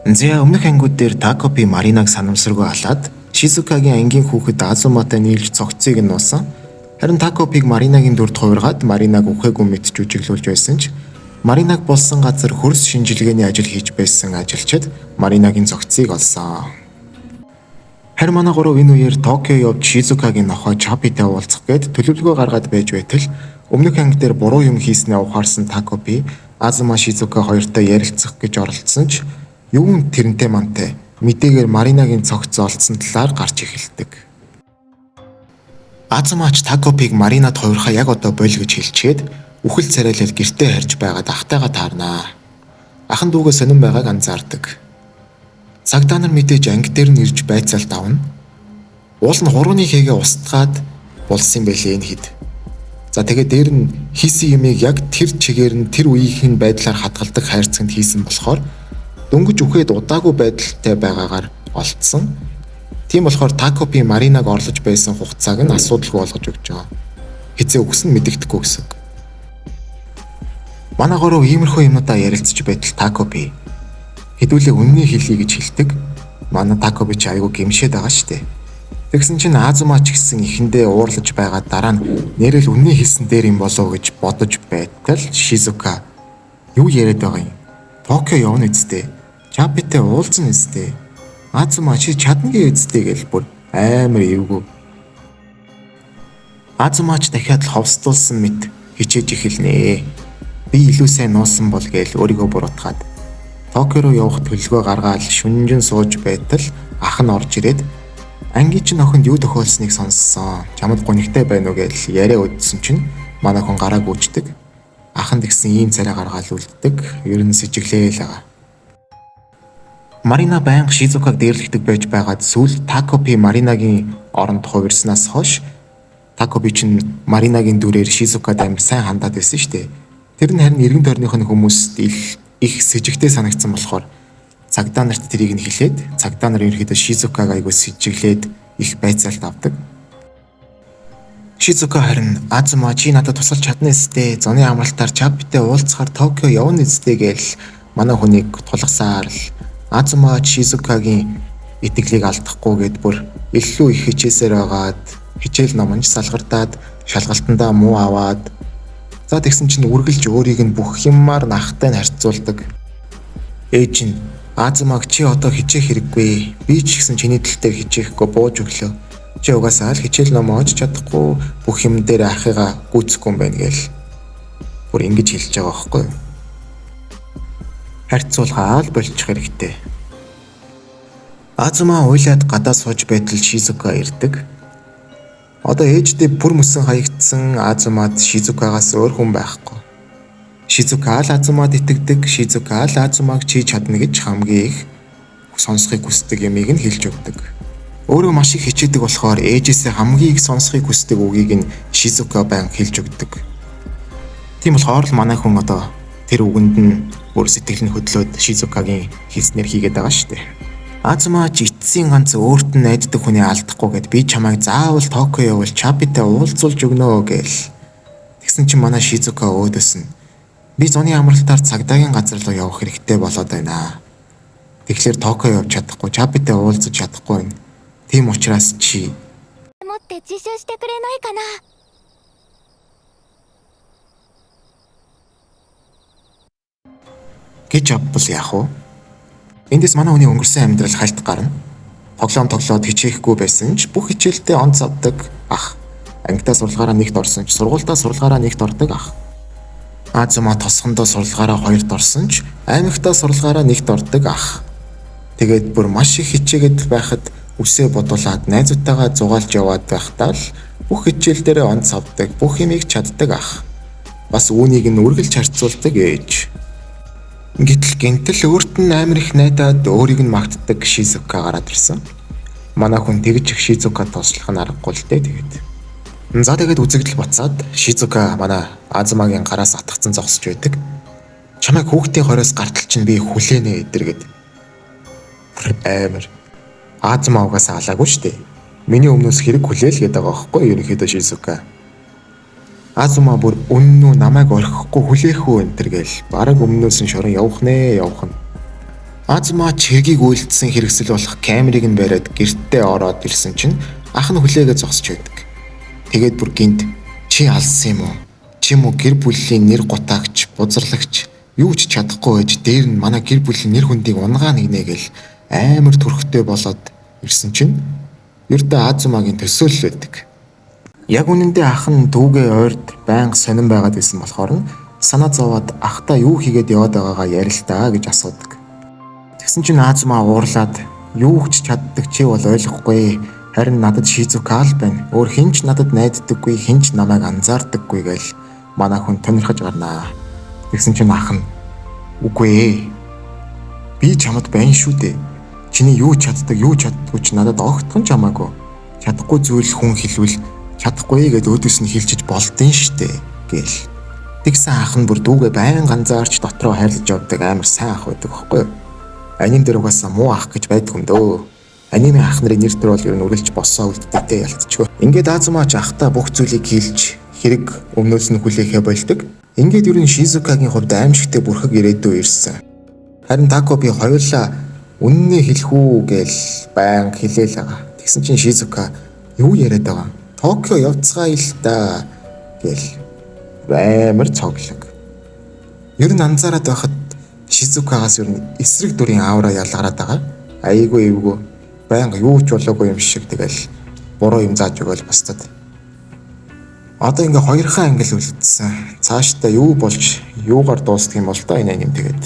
Зя өмнөх ангиуд дээр Такопи Маринаг санамсаргүй халаад Шизукагийн ангийн хүүхэд Азуматай нийлж цогцыг нь нуусан. Харин Такопиг Маринагийн дүрд хувиргаад Маринаг үхээгүй мэт жүжиглүүлж байсан ч Маринаг болсон газар хөрс шинжилгээний ажил хийж байсан ажилчид Маринагийн цогцыг олсон. Харин манай гурав энэ үеэр Токио явж Шизукагийн нохой Чапитай уулзах гээд төлөвлөгөө гаргаад байж байтал өмнөх анги дээр буруу юм хийснээ ухаарсан Такопи Азума Шизука хоёртой ярилцах гэж оролцсон ч юун тэрнтэй мантай мэдээгээр Маринагийн цогц олдсон талаар гарч эхэлдэг. Азумач Такопиг Маринад хувирхаа яг одоо боль гэж хэлчихэд үхэл царайлал гэртээ харж байгаад ахтайгаа таарнаа. Ахан дүүгээ сонирн байгааг анзаардаг. Цагдаа нар мэдээж анги дээр нь ирж байцаалт авна. Уул нь хурууны хийгээ устгаад булсан байлээ энэ хэд. За тэгээд дээр нь хийсэн юмыг яг тэр чигээр нь тэр үеийнхэн байдлаар хадгалдаг хайрцагт хийсэн болохоор дөнгөж үхээд удаагүй байдалтай байгаагаар олдсон. Тийм болохоор Такопи Маринаг орлож байсан хугацааг нь асуудалгүй болгож өгч байгаа. Хизээ өгсөн мэдэгдэхгүй гэсэн. Манай гурав иймэрхүү юмудаа ярилцж байтал Такопи хэдүүлээ үннийг хэлье гэж хэлдэг. Манай Такопи ч айгүй гэмшээд байгаа штэ. Тэгсэн чинь Азума ч гэсэн ихэндээ уурлаж байгаа дараа нь нэрэл үннийг хэлсэн дээр юм болов гэж бодож байтал Шизука юу яриад байгаа юм? Токио явна үсттэй. Чапитай уулзсан үсттэй. Азума чи чаднагийн үсттэй гэл бүр амар эвгүй. Азумач дахиад л ховстуулсан мэт хичээж эхэлнэ. Би илүү сайн нуусан бол гээл өөрийгөө буруутгаад Токио руу явах төлөвлөгөө гаргаад шүнжин сууж байтал ах нь орж ирээд ангийн чинь охинд юу тохиолсныг сонссон. Чамд гонигтай байна уу гээл яриа өдсөн чинь манай хүн гараа гүйждэг. Аханд гисэн ийм царай гаргаал үлддэг. Ер нь сэжиглээ л байгаа. Марина байнга Шизукаг дээрлэгдэг байж байгаад сүүл Такопи Маринагийн оронд хувирснаас хойш Такопи чинь Маринагийн дүрээр Шизукад амар сайн хандаад байсан шүү дээ. Тэр нь харин эргэн тойрных нь хүмүүст их сэжигтэй санагдсан болохоор цагдаа нарт тэрийг нь хэлээд цагдаа нар ерөөхдөө Шизукаг айгуу сэжиглээд их байцаалт авдаг. Шизука харин Азума чи надад тусалж чадна эстэй зуны амралтаар Чапитай уулзахаар Токио явна эстэй гээл манай хүнийг тулгасаар л Азума Шизукагийн итгэлийг алдахгүйгээд бүр илүү их хичээсээр байгаад хичээл номонж салгартаад шалгалтандаа муу аваад за тэгсэн чинь үргэлж өөрийг нь бүх юмар нахтай нь харьцуулдаг. Ээж нь Азумаг чи одоо хичээх хэрэггүй. Би ч гэсэн чиний тал дээр хичээхгүй бууж өглөө. Чи угаасаа л хичээл ном оож чадахгүй бүх юм дээр ахыгаа гүйцэхгүй юм байна гээл. Бүр ингэж хэлж байгаа байхгүй юу? Харьцуулгаал болчих хэрэгтэй. Азума уйлаад гадаа сууж байтал Шизука ирдэг. Одоо ээждээ бүр мөсөн хаягдсан Азумад Шизукагаас өөр хүн байхгүй. Шизука л Азумад итгэдэг, Шизука л Азумаг чи чадна гэж хамгийн их сонсохыг хүсдэг юмыг нь хэлж өгдөг. Өөрөө маш их хичээдэг болохоор ээжээсээ хамгийн их сонсохыг хүсдэг үгийг нь Шизука байнга хэлж өгдөг. Тийм болохоор л манай хүн одоо тэр үгэнд нь бүр сэтгэл нь хөдлөөд Шизукагийн хэлснээр хийгээд байгаа шүү дээ. Азума ч эцсийн ганц өөрт нь найддаг хүнээ алдахгүйгээд би чамайг заавал Токио явуул Чапитай уулзуулж өгнө гээл. Тэгсэн чинь манай Шизука өөдөөс нь би зуны амралтаар цагдаагийн газар руу явах хэрэгтэй болоод байна. Тэгэхээр Токио явж чадахгүй Чапитай уулзаж чадахгүй байна. Тийм учраас чи гэж авбал яах вэ? Эндээс манай хүний өнгөрсөн амьдрал хальт гарна. Тоглоод хичээхгүй байсан ч бүх хичээлдээ онц авдаг ах. Ангидаа сурлагаараа нэгт орсон ч сургуультаа сурлагаараа нэгт ордог ах. Азума тосгондоо сурлагаараа хоёрт орсон ч аймагтаа сурлагаараа нэгт ордог ах. Тэгээд бүр маш их хичээгээд байхад үсээ бодуулаад найзуудтайгаа зугаалж яваад байхдаа л бүх хичээл дээрээ онц авдаг, бүх юмыг чаддаг ах. Бас үүнийг нь үргэлж харьцуулдаг ээж. Гэтэл гинтэл өөрт нь амар их найдаад өөрийг нь магтдаг Шизука гараад ирсэн. Манай хүн тэгж их Шизукад туслах нь аргагүй л дээ тэгээд. За тэгээд үзэгдэл буцаад Шизука манай Азумагийн гараас атгацсан зогсож байдаг. Чамайг хүүхдийн хороос гартал чинь би хүлээнэ эдэргээд. Амар. Азума угаасаа алаагүй штэ. Миний өмнөөс хэрэг хүлээл гээд байгаа байхгүй ерөнхийдөө Шизука. Азума бүр үнэн үү намайг орхихгүй хүлээх үү энэ төр гээл бараг өмнөөс нь шорон явах нэ. Азма чиргийг үйлдсэн хэрэгсэл болох камерыг нь бариад гэртээ ороод ирсэн чинь ах нь хүлээгээ зогсож байдаг. Тэгээд бүр гинт чи алсан юм уу? Чи мө гэр бүлийн нэр гутаагч, бузарлагч юу ч чадахгүй байж дээр нь манай гэр бүлийн нэр хүндийг унгаа нэгнэ гэл амар төрхтэй болоод ирсэн чинь ердөө Азмагийн төсөөлөл байдаг. Яг үнэндээ ах нь дүүгээ ойрд байнга сонирн байгаад байсан болохоор нь санаа зовоод ахта юу хийгээд яваад байгаагаа ярилтаа гэж асуудаг. Тэгсэн чинь Азма уурлаад юу ч чаддаг чи бол ойлгохгүй. Харин надад Шизука л байна. Өөр хинч надад найддаггүй, хинч намайг анзаардаггүй гэл манай хүн тонирхож гарнаа. Тэгсэн чинь ах нь үгүй ээ. Би чамд байна шүү дээ. Чиний юу чаддаг, юу чаддаггүй ч надад огтхон ч хамаагүй. Чадахгүй зүйл хүн хэлвэл чадахгүй гэд өөдөөс нь хэлчих болдсон штэ гэл. Тэгсэн ах нь бүр дүүгээ байнга анзаарч дотроо хайрлаж явдаг амар сайн ах байдаг байхгүй юу? Анийн дээр угаасаа муу ах гэж байдаг юм дөө. Анимын ах нарын нэр төр бол ер нь үргэлж боссоо үлддэгтэй ялцчихв. Ингээд Азмаач ахта бүх зүйлийг хэлж хэрэг өмнөөс нь хүлээхэ болдог. Ингээд ер нь Шизукагийн хувьд аимшигтэй бүрхэг ирээдүй ирсэн. Харин Тако би хоёулаа үннээ хэлэх үү гээл байнга хэлээл байгаа. Тэгсэн чинь Шизука юу яриад байгаа юм? Токио явцгаая л да гэл амар цоглог. Ер нь анзаараад байхад Шизукагаас ер нь эсрэг дүрийн аавра ялгараад байгаа. Айгүй эвгүй байнга юу ч болоогүй юм шиг тэгэл буруу юм зааж өгөөл бастад. Одоо ингээ хоёрхан ангил үлдсэн. Цаашдаа юу болж юугаар дуустдаг юм бол та энэ юм тэгээд.